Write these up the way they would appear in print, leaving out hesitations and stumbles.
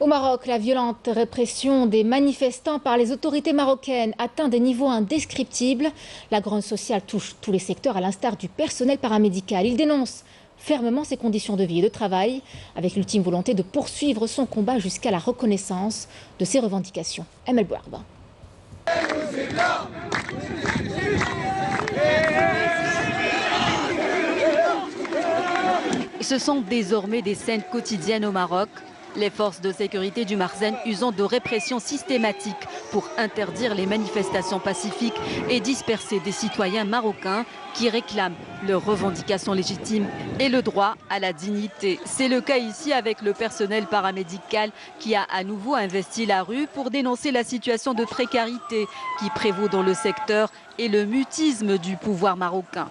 Au Maroc, la violente répression des manifestants par les autorités marocaines atteint des niveaux indescriptibles. La grogne sociale touche tous les secteurs, à l'instar du personnel paramédical. Il dénonce fermement ses conditions de vie et de travail, avec l'ultime volonté de poursuivre son combat jusqu'à la reconnaissance de ses revendications. Emel Bouarba. Ce sont désormais des scènes quotidiennes au Maroc. Les forces de sécurité du Marzen usant de répression systématique pour interdire les manifestations pacifiques et disperser des citoyens marocains qui réclament leurs revendications légitimes et le droit à la dignité. C'est le cas ici avec le personnel paramédical qui a à nouveau investi la rue pour dénoncer la situation de précarité qui prévaut dans le secteur et le mutisme du pouvoir marocain.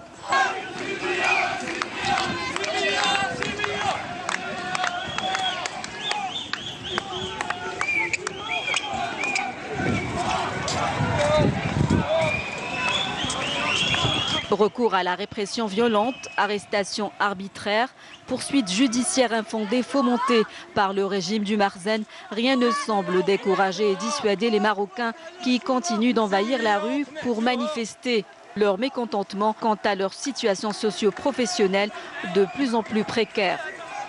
Recours à la répression violente, arrestation arbitraire, poursuites judiciaires infondées fomentées par le régime du Marzen, rien ne semble décourager et dissuader les Marocains qui continuent d'envahir la rue pour manifester leur mécontentement quant à leur situation socio-professionnelle de plus en plus précaire.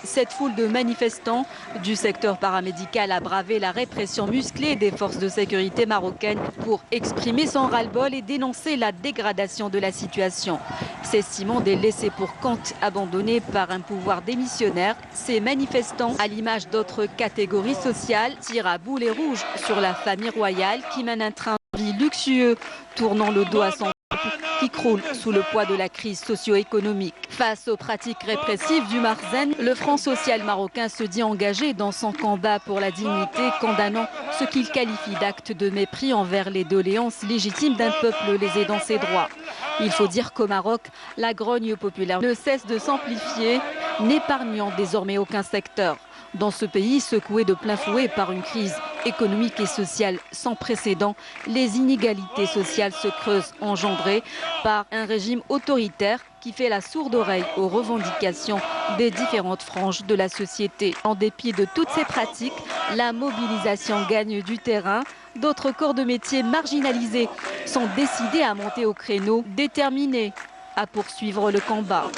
Cette foule de manifestants du secteur paramédical a bravé la répression musclée des forces de sécurité marocaines pour exprimer son ras-le-bol et dénoncer la dégradation de la situation. S'estimant des laissés pour compte abandonnés par un pouvoir démissionnaire, ces manifestants, à l'image d'autres catégories sociales, tirent à boulet rouge sur la famille royale qui mène un train de vie luxueux, tournant le dos à son qui croule sous le poids de la crise socio-économique. Face aux pratiques répressives du Marzen, le Front social marocain se dit engagé dans son combat pour la dignité, condamnant ce qu'il qualifie d'acte de mépris envers les doléances légitimes d'un peuple lésé dans ses droits. Il faut dire qu'au Maroc, la grogne populaire ne cesse de s'amplifier, n'épargnant désormais aucun secteur. Dans ce pays secoué de plein fouet par une crise économique et sociale sans précédent, les inégalités sociales se creusent, engendrées par un régime autoritaire qui fait la sourde oreille aux revendications des différentes franges de la société. En dépit de toutes ces pratiques, la mobilisation gagne du terrain. D'autres corps de métier marginalisés sont décidés à monter au créneau, déterminés à poursuivre le combat.